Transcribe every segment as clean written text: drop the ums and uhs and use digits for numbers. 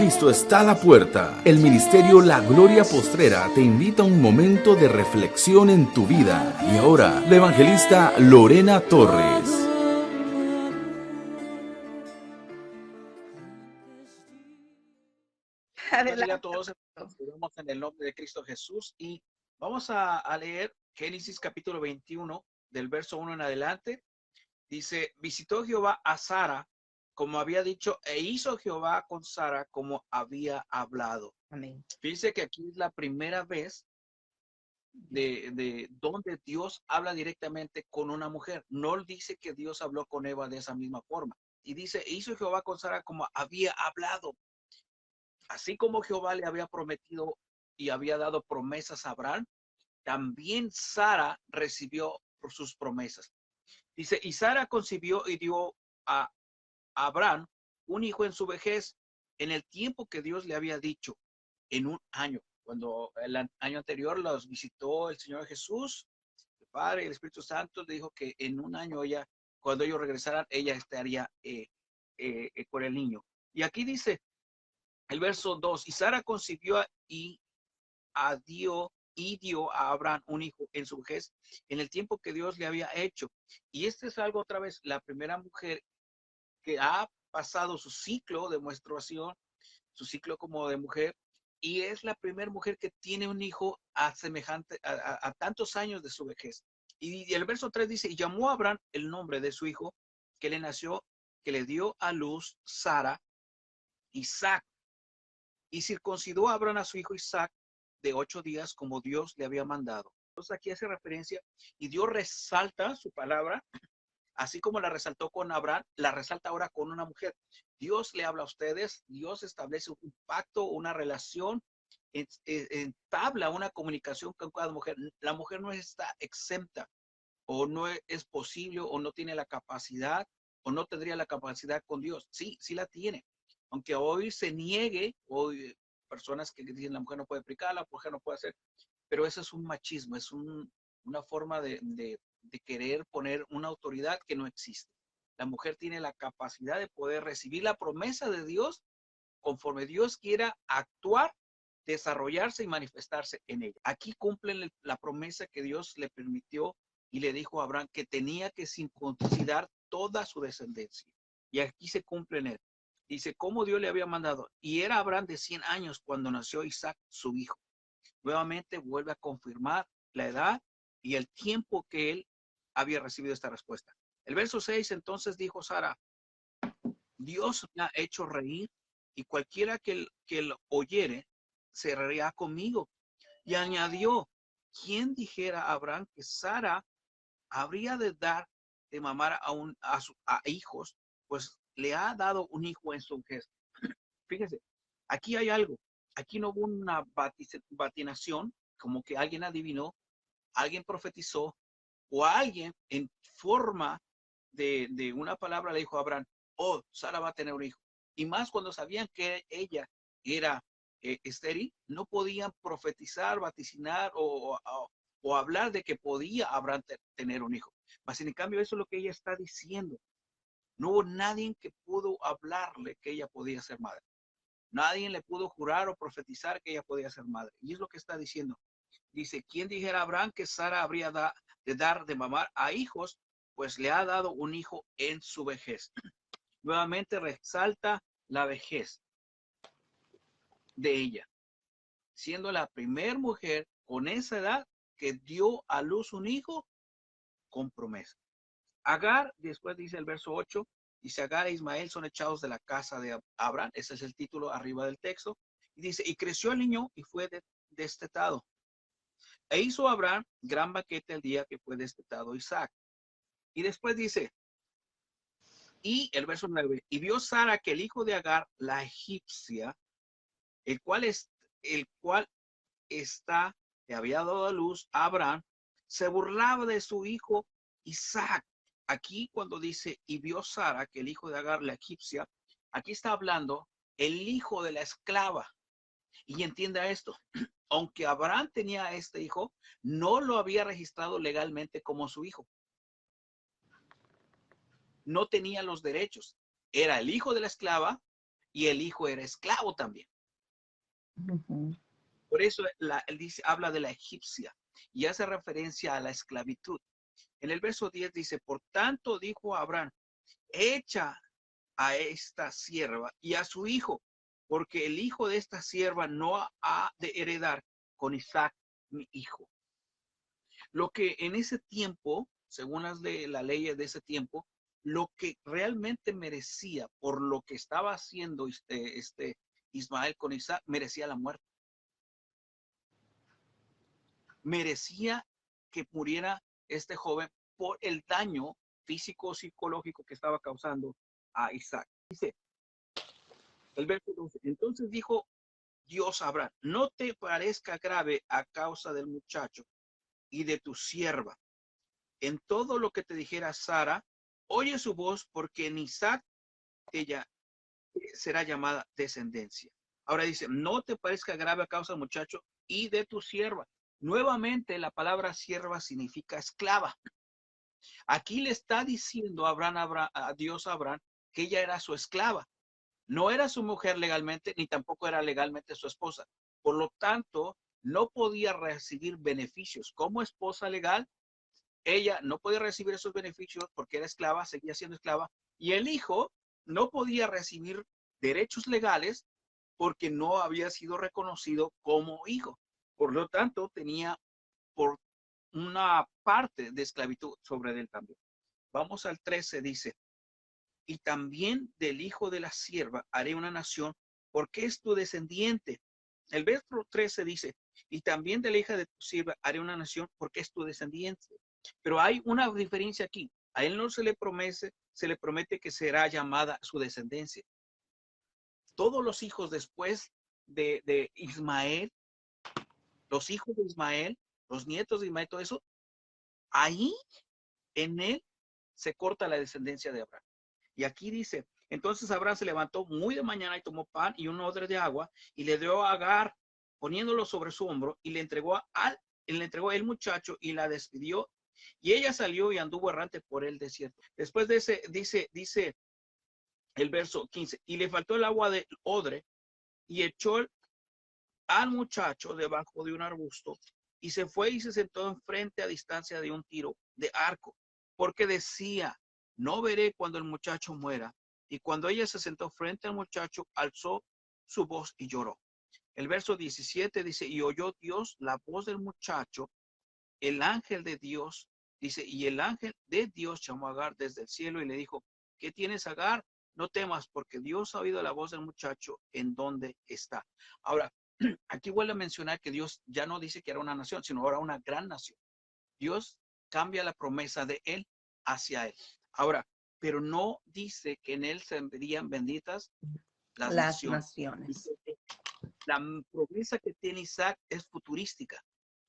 Cristo está a la puerta. El ministerio La Gloria Postrera te invita a un momento de reflexión en tu vida. Y ahora, la evangelista Lorena Torres. Buenos días a Adelante. todos. Estamos en el nombre de Cristo Jesús y vamos a leer Génesis capítulo 21 del verso 1 en adelante. Dice, visitó Jehová a Sara como había dicho e hizo Jehová con Sara como había hablado. Amén. Fíjense que aquí es la primera vez de donde Dios habla directamente con una mujer. No dice que Dios habló con Eva de esa misma forma. Y dice, hizo Jehová con Sara como había hablado. Así como Jehová le había prometido y había dado promesas a Abraham, también Sara recibió sus promesas. Dice, y Sara concibió y dio a Abraham un hijo en su vejez, en el tiempo que Dios le había dicho, en un año. Cuando el año anterior los visitó el Señor Jesús, el Padre y el Espíritu Santo, le dijo que en un año ella, cuando ellos regresaran, ella estaría con el niño. Y aquí dice, el verso 2, y Sara concibió y dio a Abraham un hijo en su vejez, en el tiempo que Dios le había hecho. Y este es algo otra vez, la primera mujer que ha pasado su ciclo de menstruación, su ciclo como de mujer, y es la primera mujer que tiene un hijo a semejante, a tantos años de su vejez. Y el verso 3 dice, y llamó a Abraham el nombre de su hijo que le nació, que le dio a luz Sara, Isaac. Y circuncidó a Abraham a su hijo Isaac de 8 días como Dios le había mandado. Entonces aquí hace referencia y Dios resalta su palabra, así como la resaltó con Abraham, la resalta ahora con una mujer. Dios le habla a ustedes, Dios establece un pacto, una relación, entabla una comunicación con cada mujer. La mujer no está exenta o no es posible o no tiene la capacidad o no tendría la capacidad con Dios. Sí, sí la tiene. Aunque hoy se niegue, hoy personas que dicen la mujer no puede aplicar, la mujer no puede hacer, pero eso es un machismo, es una forma de querer poner una autoridad que no existe. La mujer tiene la capacidad de poder recibir la promesa de Dios conforme Dios quiera actuar, desarrollarse y manifestarse en ella. Aquí cumplen la promesa que Dios le permitió y le dijo a Abraham que tenía que circuncidar toda su descendencia. Y aquí se cumple en él. Dice, cómo Dios le había mandado. Y era Abraham de 100 años cuando nació Isaac, su hijo. Nuevamente vuelve a confirmar la edad y el tiempo que él había recibido esta respuesta. El verso 6, entonces dijo Sara, Dios me ha hecho reír y cualquiera que lo oyere se reirá conmigo. Y añadió, ¿quién dijera a Abraham que Sara habría de dar de mamar a hijos? Pues le ha dado un hijo en su vejez. Fíjese, aquí hay algo. Aquí no hubo una vatinación, como que alguien adivinó, alguien profetizó, o alguien en forma de una palabra le dijo a Abraham, oh, Sara va a tener un hijo. Y más cuando sabían que ella era estéril, no podían profetizar, vaticinar o hablar de que podía Abraham tener un hijo. Mas en cambio eso es lo que ella está diciendo. No hubo nadie que pudo hablarle que ella podía ser madre. Nadie le pudo jurar o profetizar que ella podía ser madre. Y es lo que está diciendo. Dice, ¿quién dijera a Abraham que Sara habría de dar de mamar a hijos? Pues le ha dado un hijo en su vejez. Nuevamente resalta la vejez de ella, siendo la primera mujer con esa edad que dio a luz un hijo con promesa. Agar, después dice el verso 8, dice, Agar e Ismael son echados de la casa de Abraham. Ese es el título arriba del texto. Y dice, y creció el niño y fue destetado. E hizo Abraham gran banquete el día que fue destetado Isaac. Y después dice, y el verso 9, y vio Sara que el hijo de Agar, la egipcia, el cual está, le había dado a luz a Abraham, se burlaba de su hijo Isaac. Aquí cuando dice, y vio Sara que el hijo de Agar, la egipcia, aquí está hablando el hijo de la esclava. Y entienda esto, aunque Abraham tenía a este hijo, no lo había registrado legalmente como su hijo. No tenía los derechos. Era el hijo de la esclava y el hijo era esclavo también. Ujú. Por eso él dice, habla de la egipcia y hace referencia a la esclavitud. En el verso 10 dice, por tanto dijo Abraham, echa a esta sierva y a su hijo, porque el hijo de esta sierva no ha de heredar con Isaac, mi hijo. Lo que en ese tiempo, según las leyes de ese tiempo, lo que realmente merecía por lo que estaba haciendo Ismael con Isaac, merecía la muerte. Merecía que muriera este joven por el daño físico psicológico que estaba causando a Isaac. Dice el verso 12, entonces dijo Dios a Abraham, no te parezca grave a causa del muchacho y de tu sierva. En todo lo que te dijera Sara, oye su voz, porque en Isaac ella será llamada descendencia. Ahora dice, no te parezca grave a causa del muchacho y de tu sierva. Nuevamente la palabra sierva significa esclava. Aquí le está diciendo a Dios a Abraham que ella era su esclava. No era su mujer legalmente, ni tampoco era legalmente su esposa. Por lo tanto, no podía recibir beneficios. Como esposa legal, ella no podía recibir esos beneficios porque era esclava, seguía siendo esclava. Y el hijo no podía recibir derechos legales porque no había sido reconocido como hijo. Por lo tanto, tenía por una parte de esclavitud sobre él también. Vamos al 13, dice, y también del hijo de la sierva haré una nación, porque es tu descendiente. El verso 13 dice, y también de la hija de tu sierva haré una nación, porque es tu descendiente. Pero hay una diferencia aquí. A él no se le promete que será llamada su descendencia. Todos los hijos después de Ismael, los hijos de Ismael, los nietos de Ismael, todo eso, ahí en él se corta la descendencia de Abraham. Y aquí dice, entonces Abraham se levantó muy de mañana y tomó pan y un odre de agua y le dio a Agar, poniéndolo sobre su hombro, y le entregó el muchacho y la despidió. Y ella salió y anduvo errante por el desierto. Después de ese, dice el verso 15, y le faltó el agua del odre y echó al muchacho debajo de un arbusto y se fue y se sentó enfrente a distancia de un tiro de arco, porque decía, no veré cuando el muchacho muera. Y cuando ella se sentó frente al muchacho, alzó su voz y lloró. El verso 17 dice, y oyó Dios la voz del muchacho, el ángel de Dios, dice, y el ángel de Dios llamó a Agar desde el cielo y le dijo, ¿qué tienes, Agar? No temas, porque Dios ha oído la voz del muchacho en donde está. Ahora, aquí vuelve a mencionar que Dios ya no dice que era una nación, sino ahora una gran nación. Dios cambia la promesa de él hacia él. Ahora, pero no dice que en él serían benditas las naciones. La promesa que tiene Isaac es futurística.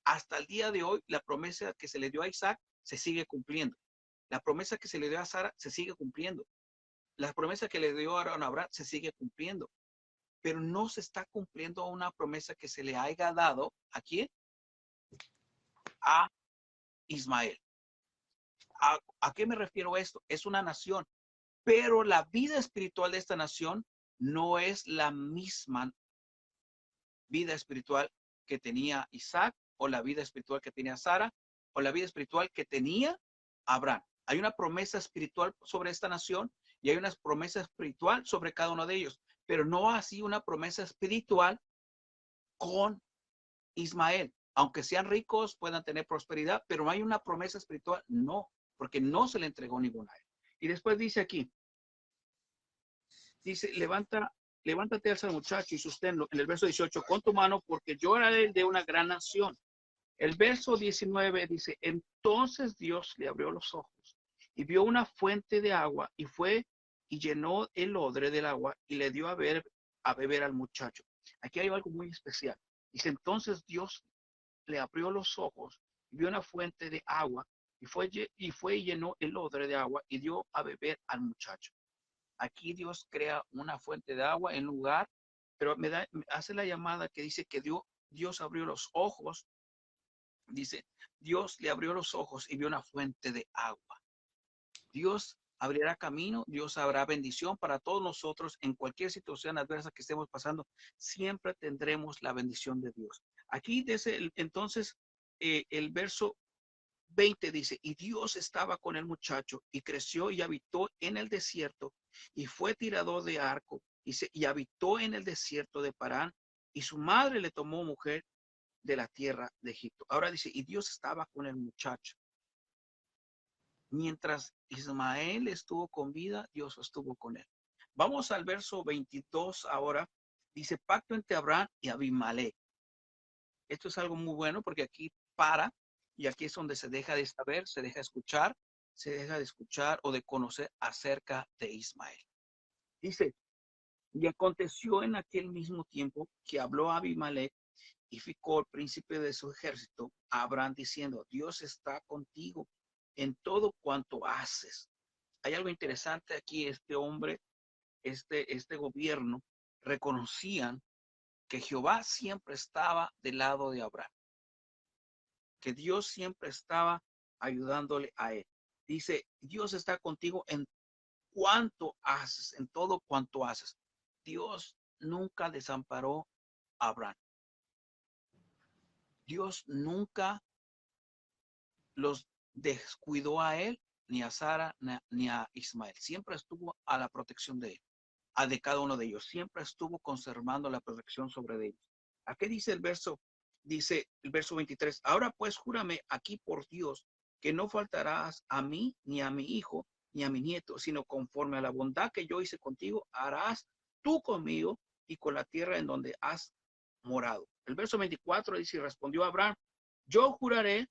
Hasta el día de hoy, la promesa que se le dio a Isaac se sigue cumpliendo. La promesa que se le dio a Sara se sigue cumpliendo. La promesa que le dio a Abraham se sigue cumpliendo. Pero no se está cumpliendo una promesa que se le haya dado ¿a quién? A Ismael. ¿A qué me refiero esto? Es una nación, pero la vida espiritual de esta nación no es la misma vida espiritual que tenía Isaac, o la vida espiritual que tenía Sara, o la vida espiritual que tenía Abraham. Hay una promesa espiritual sobre esta nación y hay una promesa espiritual sobre cada uno de ellos, pero no así una promesa espiritual con Ismael. Aunque sean ricos, puedan tener prosperidad, pero no hay una promesa espiritual, no, porque no se le entregó ninguna a él. Y después dice aquí, dice, levántate, alza al muchacho y sosténlo. En el verso 18, con tu mano, porque yo era el de una gran nación. El verso 19 dice, entonces Dios le abrió los ojos y vio una fuente de agua y fue y llenó el odre del agua y le dio a beber al muchacho. Aquí hay algo muy especial. Dice, entonces Dios le abrió los ojos y vio una fuente de agua y fue y llenó el odre de agua y dio a beber al muchacho. Aquí Dios crea una fuente de agua en lugar, pero me hace la llamada que dice que Dios abrió los ojos. Dice, Dios le abrió los ojos y vio una fuente de agua. Dios abrirá camino, Dios habrá bendición para todos nosotros en cualquier situación adversa que estemos pasando. Siempre tendremos la bendición de Dios. Aquí entonces el verso 20 dice, y Dios estaba con el muchacho y creció y habitó en el desierto y fue tirador de arco y habitó en el desierto de Parán y su madre le tomó mujer de la tierra de Egipto. Ahora dice, y Dios estaba con el muchacho. Mientras Ismael estuvo con vida, Dios estuvo con él. Vamos al verso 22 ahora. Dice, pacto entre Abraham y Abimelech. Esto es algo muy bueno porque aquí para, y aquí es donde se deja de saber, se deja de escuchar o de conocer acerca de Ismael. Dice, y aconteció en aquel mismo tiempo que habló Abimelech y Ficol, príncipe de su ejército, a Abraham diciendo, Dios está contigo en todo cuanto haces. Hay algo interesante aquí, este hombre, este gobierno, reconocían que Jehová siempre estaba del lado de Abraham, que Dios siempre estaba ayudándole a él. Dice, Dios está contigo en cuanto haces, en todo cuanto haces. Dios nunca desamparó a Abraham. Dios nunca los descuidó a él, ni a Sara, ni a Ismael. Siempre estuvo a la protección de él, de cada uno de ellos. Siempre estuvo conservando la protección sobre ellos. Aquí dice el verso 23. Ahora pues júrame aquí por Dios que no faltarás a mí, ni a mi hijo, ni a mi nieto, sino conforme a la bondad que yo hice contigo, harás tú conmigo y con la tierra en donde has morado. El verso 24 dice, y respondió Abraham, yo juraré.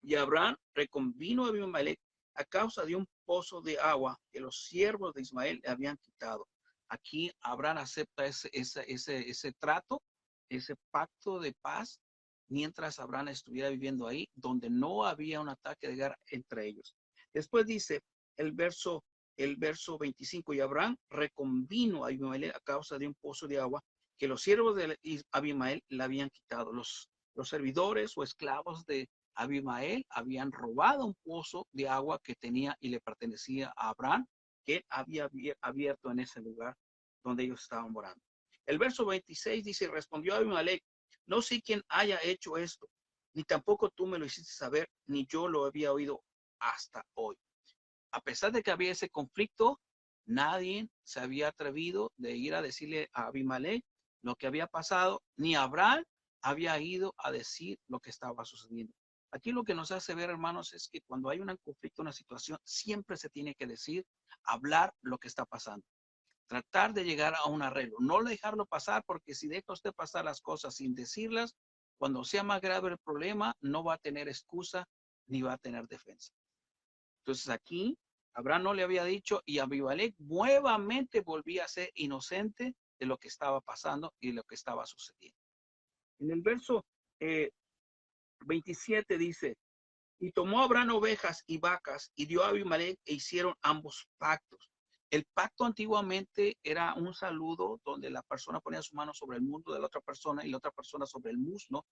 Y Abraham reconvino a Abimelech a causa de un pozo de agua que los siervos de Ismael le habían quitado. Aquí Abraham acepta ese trato, ese pacto de paz, mientras Abraham estuviera viviendo ahí, donde no había un ataque de guerra entre ellos. Después dice el verso 25, y Abraham reconvino a Abimelech a causa de un pozo de agua que los siervos de Abimelech le habían quitado. Los servidores o esclavos de Abimelech habían robado un pozo de agua que tenía y le pertenecía a Abraham, que había abierto en ese lugar donde ellos estaban morando. El verso 26 dice, respondió Abimelech, no sé quién haya hecho esto, ni tampoco tú me lo hiciste saber, ni yo lo había oído hasta hoy. A pesar de que había ese conflicto, nadie se había atrevido de ir a decirle a Abimelech lo que había pasado, ni Abraham había ido a decir lo que estaba sucediendo. Aquí lo que nos hace ver, hermanos, es que cuando hay un conflicto, una situación, siempre se tiene que decir, hablar lo que está pasando. Tratar de llegar a un arreglo, no dejarlo pasar, porque si deja usted pasar las cosas sin decirlas, cuando sea más grave el problema, no va a tener excusa ni va a tener defensa. Entonces aquí, Abraham no le había dicho y Abimelech nuevamente volvía a ser inocente de lo que estaba pasando y de lo que estaba sucediendo. En el verso 27 dice, y tomó Abraham ovejas y vacas y dio a Abimelech e hicieron ambos pactos. El pacto antiguamente era un saludo donde la persona ponía su mano sobre el muslo de la otra persona y la otra persona sobre el muslo.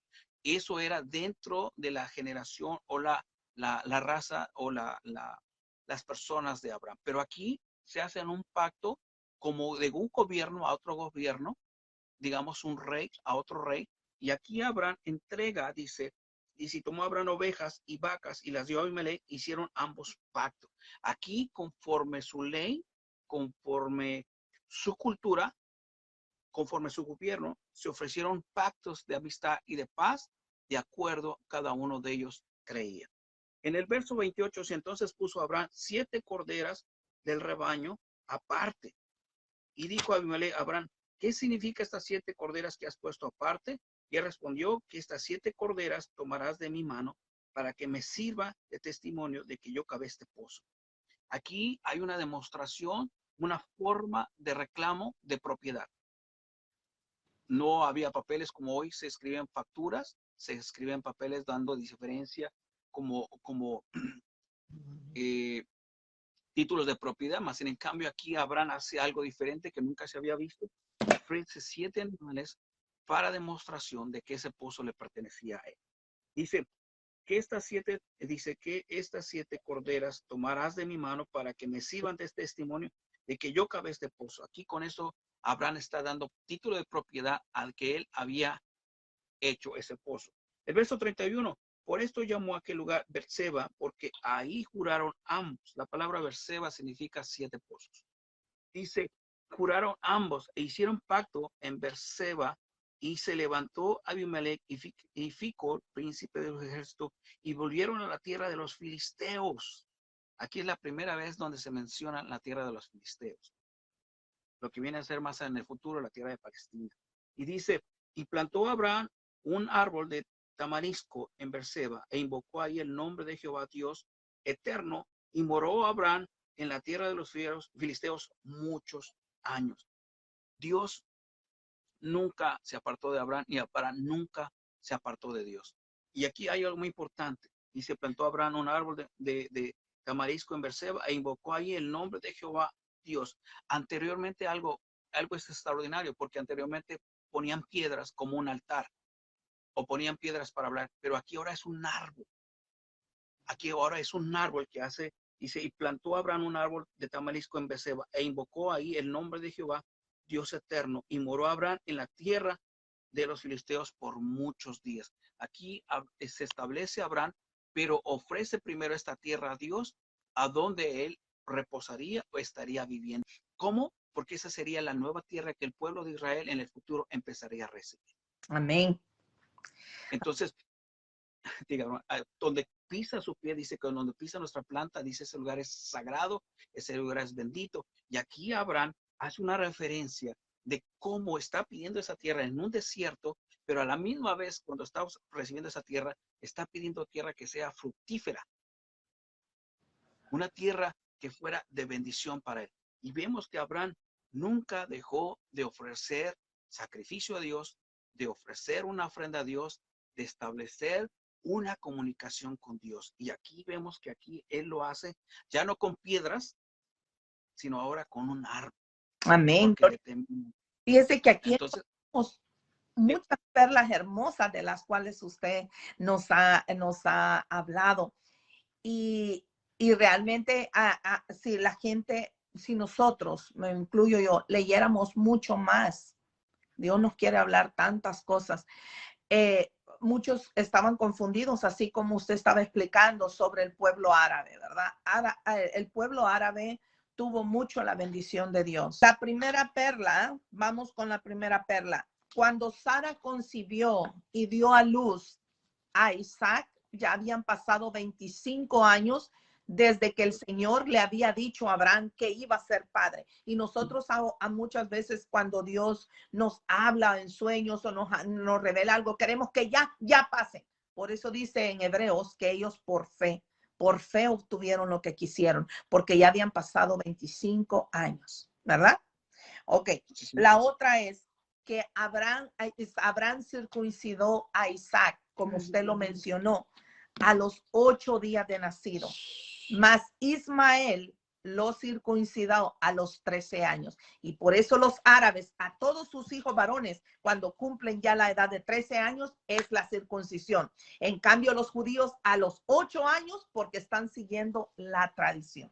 Eso era dentro de la generación o la raza o las personas de Abraham. Pero aquí se hace un pacto como de un gobierno a otro gobierno, digamos un rey a otro rey. Y aquí Abraham entrega, dice, y si tomó Abraham ovejas y vacas y las dio a Abimelech, hicieron ambos pactos. Aquí, conforme su ley, conforme su cultura, conforme su gobierno, se ofrecieron pactos de amistad y de paz, de acuerdo a cada uno de ellos creía. En el verso 28, si entonces puso Abraham 7 corderas del rebaño aparte, y dijo a Abimelech a Abraham, ¿qué significa estas 7 corderas que has puesto aparte? Y él respondió que estas 7 corderas tomarás de mi mano para que me sirva de testimonio de que yo cavé este pozo. Aquí hay una demostración, una forma de reclamo de propiedad. No había papeles como hoy se escriben facturas, se escriben papeles dando diferencia como títulos de propiedad, más en cambio aquí Abraham hace algo diferente que nunca se había visto. Ofrece 7 animales para demostración de que ese pozo le pertenecía a él. Dice, dice que estas 7 corderas tomarás de mi mano para que me sirvan de testimonio de que yo cavé este pozo. Aquí con eso Abraham está dando título de propiedad al que él había hecho ese pozo. El verso 31, por esto llamó a aquel lugar Berseba, porque ahí juraron ambos. La palabra Berseba significa 7 pozos. Dice, juraron ambos e hicieron pacto en Berseba, y se levantó Abimelech y Ficol, príncipe de los ejércitos, y volvieron a la tierra de los filisteos. Aquí es la primera vez donde se menciona la tierra de los filisteos, lo que viene a ser más en el futuro la tierra de Palestina. Y dice, y plantó Abraham un árbol de tamarisco en Berseba, e invocó ahí el nombre de Jehová Dios eterno, y moró Abraham en la tierra de los filisteos muchos años. Dios nunca se apartó de Abraham, y Abraham nunca se apartó de Dios. Y aquí hay algo muy importante. Y se plantó Abraham un árbol de tamarisco en Berseba, e invocó ahí el nombre de Jehová Dios. Anteriormente algo es extraordinario, porque anteriormente ponían piedras como un altar, o ponían piedras para hablar, pero aquí ahora es un árbol. Aquí ahora es un árbol que hace, dice, y plantó Abraham un árbol de tamarisco en Berseba, e invocó ahí el nombre de Jehová Dios eterno, y moró Abraham en la tierra de los filisteos por muchos días. Aquí se establece Abraham, pero ofrece primero esta tierra a Dios, a donde él reposaría o estaría viviendo. ¿Cómo? Porque esa sería la nueva tierra que el pueblo de Israel en el futuro empezaría a recibir. Amén. Entonces, digamos, donde pisa su pie, dice que donde pisa nuestra planta, dice ese lugar es sagrado, ese lugar es bendito. Y aquí Abraham hace una referencia de cómo está pidiendo esa tierra en un desierto, pero a la misma vez, cuando está recibiendo esa tierra, está pidiendo tierra que sea fructífera, una tierra que fuera de bendición para él. Y vemos que Abraham nunca dejó de ofrecer sacrificio a Dios, de ofrecer una ofrenda a Dios, de establecer una comunicación con Dios. Y aquí vemos que aquí él lo hace ya no con piedras, sino ahora con un árbol. Amén. Fíjese que aquí entonces tenemos muchas perlas hermosas de las cuales usted nos ha hablado. Y realmente si la gente, si nosotros, me incluyo yo, leyéramos mucho más, Dios nos quiere hablar tantas cosas. Muchos estaban confundidos, así como usted estaba explicando sobre el pueblo árabe, ¿verdad? El pueblo árabe tuvo mucho la bendición de Dios. La primera perla, vamos con la primera perla. Cuando Sara concibió y dio a luz a Isaac, ya habían pasado 25 años desde que el Señor le había dicho a Abraham que iba a ser padre. Y nosotros a muchas veces cuando Dios nos habla en sueños o nos revela algo, queremos que ya pase. Por eso dice en Hebreos que ellos por fe obtuvieron lo que quisieron, porque ya habían pasado 25 años, ¿verdad? Ok, la otra es que Abraham circuncidó a Isaac, como usted lo mencionó, a los 8 días de nacido. Mas Ismael lo circuncidó a los 13 años. Y por eso los árabes, a todos sus hijos varones, cuando cumplen ya la edad de 13 años, es la circuncisión. En cambio, los judíos a los 8 años, porque están siguiendo la tradición.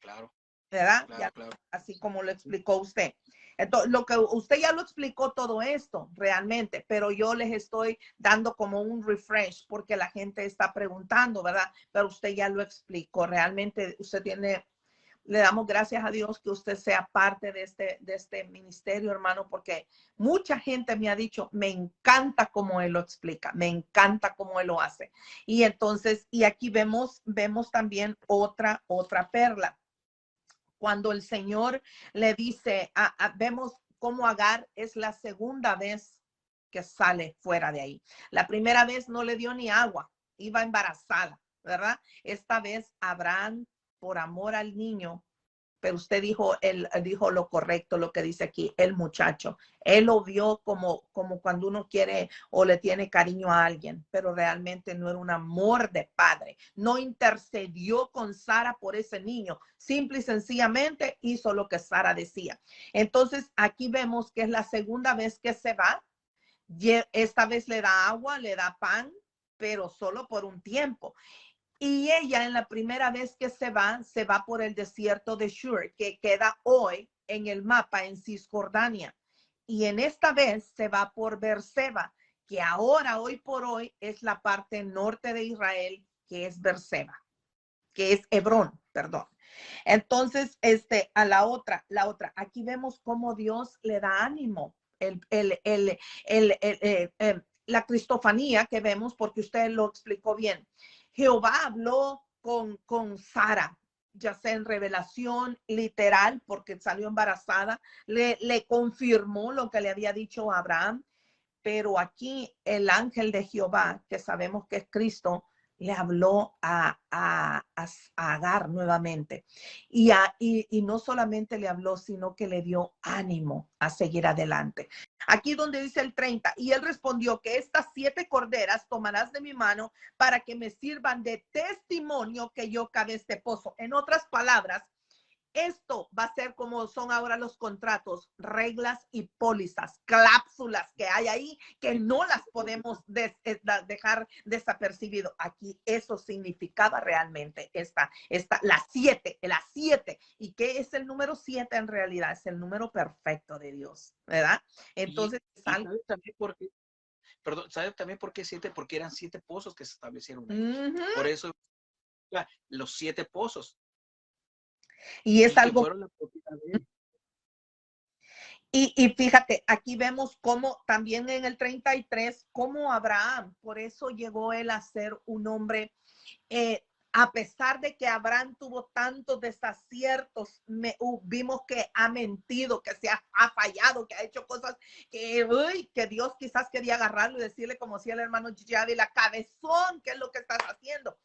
Claro. ¿Verdad? Claro, claro. Así como lo explicó usted. Entonces, lo que usted ya lo explicó todo esto realmente, pero yo les estoy dando como un refresh porque la gente está preguntando, ¿verdad? Pero usted ya lo explicó. Realmente usted le damos gracias a Dios que usted sea parte de este ministerio, hermano, porque mucha gente me ha dicho, me encanta cómo él lo explica, me encanta cómo él lo hace. Y entonces, y aquí vemos también otra perla. Cuando el Señor le dice, vemos cómo Agar es la segunda vez que sale fuera de ahí. La primera vez no le dio ni agua, iba embarazada, ¿verdad? Esta vez Abraham, por amor al niño, pero usted dijo lo correcto, lo que dice aquí, el muchacho. Él lo vio como cuando uno quiere o le tiene cariño a alguien, pero realmente no era un amor de padre. No intercedió con Sara por ese niño. Simple y sencillamente hizo lo que Sara decía. Entonces, aquí vemos que es la segunda vez que se va. Esta vez le da agua, le da pan, pero solo por un tiempo. Y ella en la primera vez que se va por el desierto de Shur, que queda hoy en el mapa en Cisjordania. Y en esta vez se va por Beerseba, que ahora, hoy por hoy, es la parte norte de Israel, que es Beerseba, que es Hebrón, perdón. Entonces, a la otra, aquí vemos cómo Dios le da ánimo, la cristofanía que vemos, porque usted lo explicó bien. Jehová habló con Sara, ya sea en revelación literal, porque salió embarazada, le confirmó lo que le había dicho a Abraham, pero aquí el ángel de Jehová, que sabemos que es Cristo, le habló a Agar nuevamente. Y no solamente le habló, sino que le dio ánimo a seguir adelante. Aquí donde dice el 30, y él respondió que estas 7 corderas tomarás de mi mano para que me sirvan de testimonio que yo cavé este pozo. En otras palabras, esto va a ser como son ahora los contratos, reglas y pólizas, cláusulas que hay ahí que no las podemos dejar desapercibido. Aquí eso significaba realmente las 7. ¿Y qué es el número 7 en realidad? Es el número perfecto de Dios, ¿verdad? Entonces, ¿sabe también por qué? Perdón, ¿sabe también por qué 7? Porque eran 7 pozos que se establecieron. Por eso, los 7 pozos. Y es algo. Fueron la propiedad de él. Y fíjate, aquí vemos cómo también en el 33, cómo Abraham, por eso llegó él a ser un hombre, a pesar de que Abraham tuvo tantos desaciertos, vimos que ha mentido, que se ha fallado, que ha hecho cosas que Dios quizás quería agarrarlo y decirle como si el hermano Ávila, cabezón, ¿qué es lo que estás haciendo?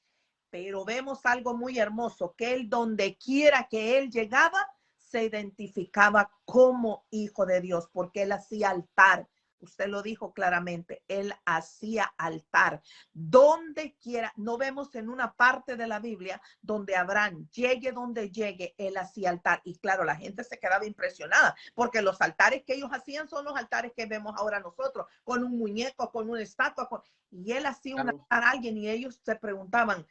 Pero vemos algo muy hermoso, que él donde quiera que él llegaba, se identificaba como hijo de Dios, porque él hacía altar. Usted lo dijo claramente, él hacía altar. Donde quiera, no vemos en una parte de la Biblia donde Abraham llegue donde llegue, él hacía altar. Y claro, la gente se quedaba impresionada, porque los altares que ellos hacían son los altares que vemos ahora nosotros, con un muñeco, con una estatua, y él hacía un altar a alguien y ellos se preguntaban,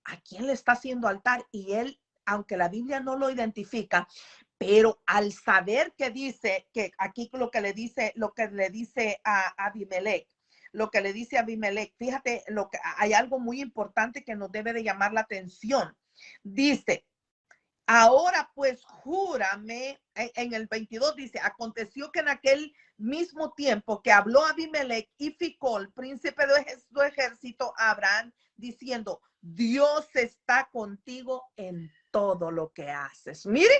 ¿a quién le está haciendo altar? Y él, aunque la Biblia no lo identifica, pero al saber que dice, que aquí lo que le dice a Abimelech, fíjate, hay algo muy importante que nos debe de llamar la atención. Dice, ahora pues júrame, en el 22 dice, aconteció que en aquel mismo tiempo que habló Abimelech y Ficol, príncipe de su ejército, a Abraham, diciendo, Dios está contigo en todo lo que haces. Mire,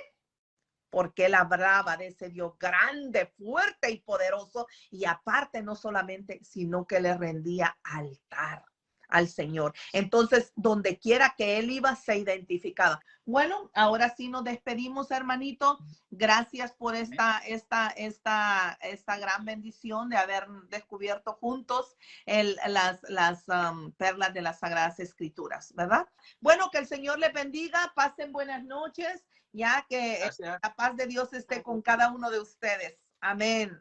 porque él hablaba de ese Dios grande, fuerte y poderoso, y aparte no solamente, sino que le rendía altar al Señor. Entonces, donde quiera que él iba, se identificaba. Bueno, ahora sí nos despedimos, hermanito. Gracias por esta gran bendición de haber descubierto juntos las perlas de las Sagradas Escrituras, ¿verdad? Bueno, que el Señor les bendiga. Pasen buenas noches, ya que la paz de Dios esté con cada uno de ustedes. Amén.